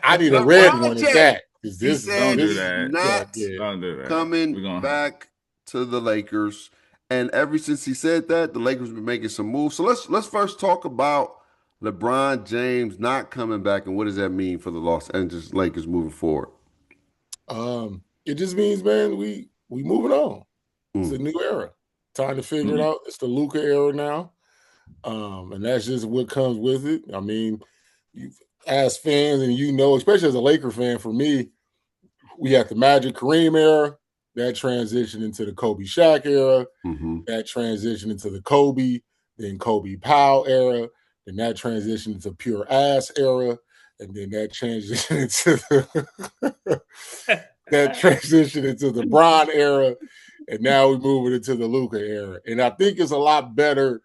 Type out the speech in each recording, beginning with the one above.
I need a red LeBron one at James. that. Because He this is Don't said do he's this that. yeah, not yeah. Don't do that. coming We're gonna. back to the Lakers. And ever since he said that, the Lakers been making some moves. So let's first talk about LeBron James not coming back and what does that mean for the Los Angeles Lakers moving forward? It just means, man, we moving on. It's a Mm, new era. Time to figure it Mm. out. It's the Luca era now. And that's just what comes with it. I mean, you as fans, and especially as a Laker fan, for me, we had the Magic Kareem era, that transitioned into the Kobe Shaq era, hmm that transitioned into the Kobe, then Kobe Powell era, then that transitioned into pure ass era, and then that transitioned into that transitioned into the Bron era, and now we're moving into the Luca era. And I think it's a lot better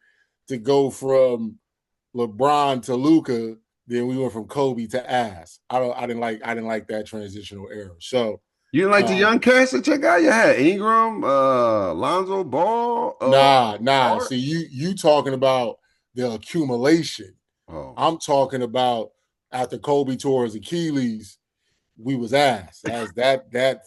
to go from LeBron to Luca than we went from Kobe to ass. I didn't like that transitional era. So You didn't like the uh, young cast that check out? You had Ingram, Lonzo Ball, nah. Hart. See, you talking about the accumulation. Oh, I'm talking about after Kobe tore his Achilles, we was ass. As that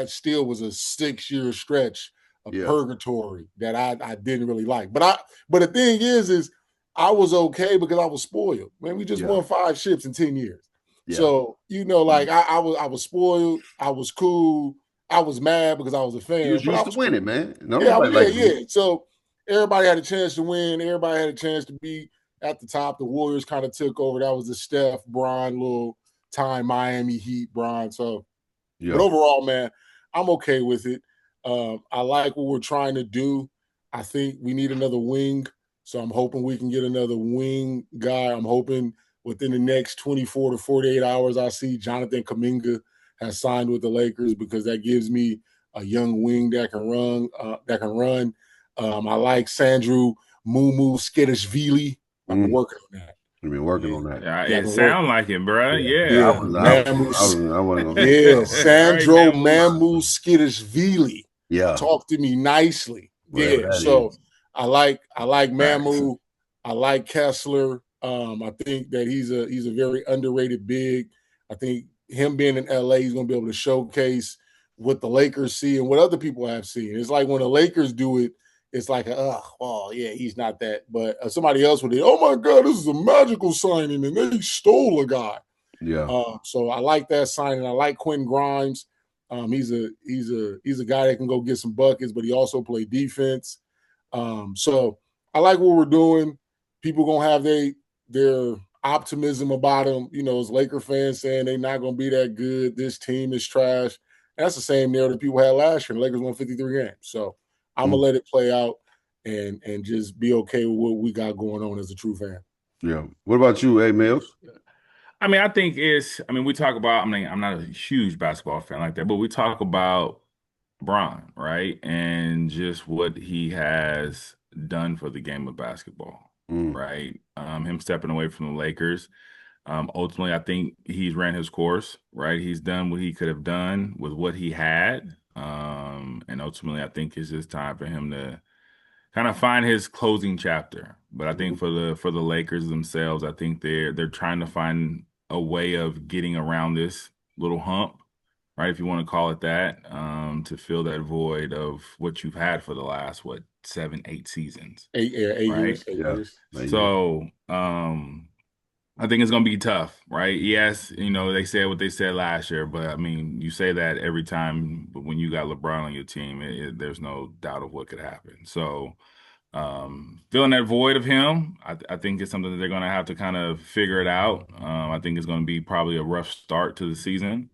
still was a 6-year stretch of yeah, purgatory that I didn't really like. But the thing is I was okay because I was spoiled. Man, we just yeah, won 5 ships in 10 years. yeah. So, like I was spoiled, I was cool, I was mad because I was a You fan, was but I used to was cool. winning, man. No, Yeah, nobody likes losing. yeah. So everybody had a chance to win. Everybody had a chance to be at the top. The Warriors kind of took over. That was the Steph, Bron, little time Miami Heat, Bron. So, but Yeah. overall, man, I'm okay with it. I like what we're trying to do. I think we need another wing. So I'm hoping we can get another wing guy. I'm hoping within the next 24 to 48 hours, I see Jonathan Kaminga has signed with the Lakers because that gives me a young wing that can run. I like Sandro Mumu Skidishvili. I've been Mm. working on that. We've been working Yeah, on that. yeah, I've It been working. sound like it, bro. Yeah, I Yeah. yeah. was, I was, I Mamus, was, I wasn't gonna get yeah, started on that. All right, Sandro man. Moose. Mamu Skidishvili. Yeah, Talk to me nicely. whatever Yeah. that So is. I like Facts. Mamu. I like Kessler. I think that he's a very underrated big. I think him being in LA, he's gonna be able to showcase what the Lakers see and what other people have seen. It's like when the Lakers do it, it's like, oh yeah, he's not that. But somebody else would, oh my God, this is a magical signing, and they stole a guy. Yeah. So I like that signing. I like Quentin Grimes. He's a guy that can go get some buckets, but he also play defense. So I like what we're doing. People gonna have their optimism about them. As Laker fans saying they're not gonna be that good. This team is trash. And that's the same narrative people had last year. The Lakers won 53 games. So I'm gonna Mm. let it play out and just be okay with what we got going on as a true fan. Yeah. What about you, A Mills? I mean, I think I mean, we talk about, I mean, I'm not a huge basketball fan like that, but we talk about Bron, right? And just what he has done for the game of basketball, Mm. right? Him stepping away from the Lakers. Ultimately, I think he's ran his course, right? He's done what he could have done with what he had. And ultimately, I think it's just time for him to kind of find his closing chapter. But I think Mhm. for the Lakers themselves, I think they're trying to find a way of getting around this little hump, right? If you want to call it that, to fill that void of what you've had for the last, what, 7, 8 seasons, Eight right? years, 8 years. Yeah. Thank you. So, I think it's gonna be tough, right? Yes, they said what they said last year, but I mean, you say that every time, but when you got LeBron on your team, there's no doubt of what could happen. So, filling that void of him, I think it's something that they're gonna have to kind of figure it out. I think it's gonna be probably a rough start to the season,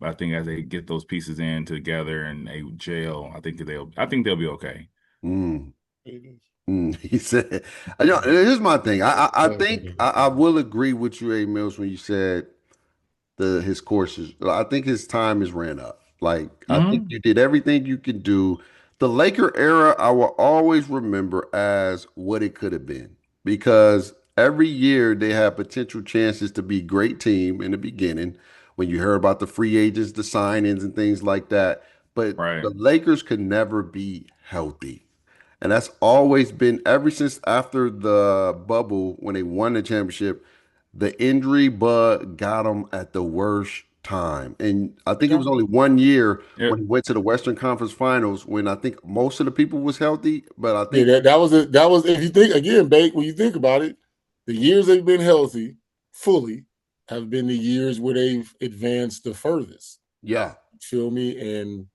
but I think as they get those pieces in together and they gel, I think they'll be okay. Mm. He said, here's my thing. I think I will agree with you, A Mills, when you said his courses. I think his time is ran up. Like I think Hmm. you did everything you could do. The Laker era, I will always remember as what it could have been because every year they had potential chances to be great team in the beginning when you heard about the free agents, the signings, and things like that. But Right. the Lakers could never be healthy. And that's always been ever since after the bubble when they won the championship. the injury bug got him at the worst time. And I think it Okay. was only 1 year Yeah, when he went to the Western Conference Finals when I think most of the people was healthy, but I Yeah, think that was if you think again, Bake, when you think about it, the years they've been healthy fully have been the years where they've advanced the furthest. yeah, Feel me? And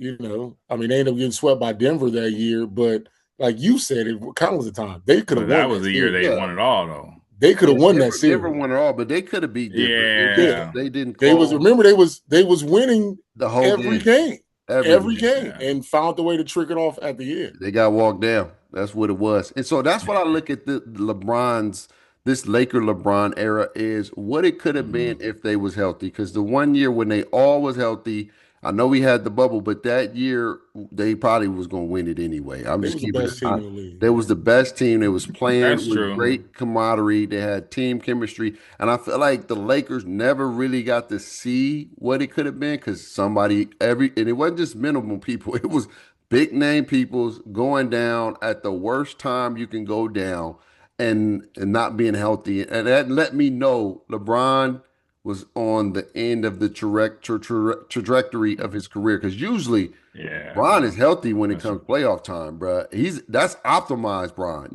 I mean, they ended up getting swept by Denver that year, but like you said, it kind of was the time they could have but won that was that the year they series. yeah. won it all, though. They could Yeah, have won that Denver series. won it all, but they could have beat Denver. It's just Yeah, Yeah, they didn't they was close remember they was winning the whole every game, game, every every game. game, yeah. and found the way to trick it off at the end. They got walked down. That's what it was. And so that's what I look at the LeBron's this Laker LeBron era is what it could have been Mhm. if they was healthy. Because the 1 year when they all was healthy, I know we had the bubble, but that year they probably was gonna win it anyway. I'm They just was the keeping it. best team in the league. They was the best team. They was playing That's with true. great camaraderie. They had team chemistry, and I feel like the Lakers never really got to see what it could have been because somebody and it wasn't just minimal people. It was big name people's going down at the worst time you can go down and not being healthy. And that let me know LeBron was on the end of the trajectory of his career. Because usually Yeah, Bron is healthy when it that's comes true. playoff time, bro. That's optimized Bron.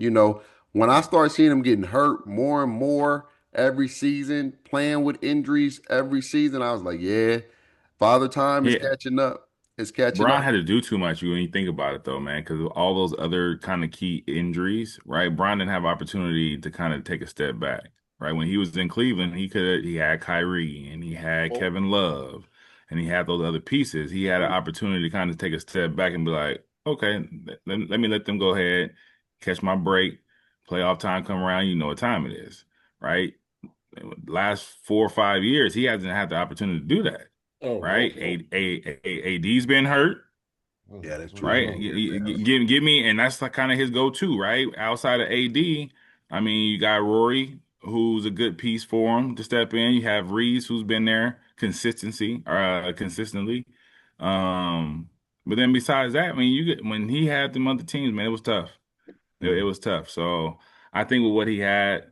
When I start seeing him getting hurt more and more every season, playing with injuries every season, I was like, yeah, father time is Yeah, catching up. It's catching Bron up. had to do too much when you think about it, though, man, because of all those other kind of key injuries, right? Bron didn't have opportunity to kind of take a step back, right? When he was in Cleveland, he had Kyrie and he had Oh, Kevin Love and he had those other pieces. He had an opportunity to kind of take a step back and be like, okay, let me let them go ahead, catch my break, playoff time come around, you know what time it is, right? Last 4 or 5 years, he hasn't had the opportunity to do that, oh no, right? no. AD's been hurt, Yeah, that's true. right? Give me, and that's like kind of his go-to, right? Outside of AD, I mean, you got Rory, who's a good piece for him to step in. You have Reeves, who's been there consistently. Um, but then besides that, I mean, you get when he had them other teams, man, it was tough. It Mhm. was tough. So I think with what he had,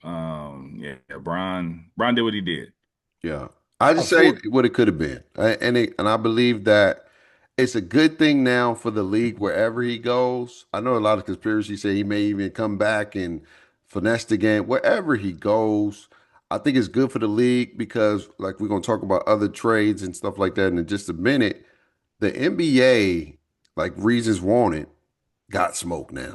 yeah, Bron did what he did. Yeah. I I just say for what it could have been. And I believe that it's a good thing now for the league wherever he goes. I know a lot of conspiracies say he may even come back and finesse the game. Wherever he goes, I think it's good for the league because, like, we're going to talk about other trades and stuff like that in just a minute. The NBA, like reasons wanted, got smoked now.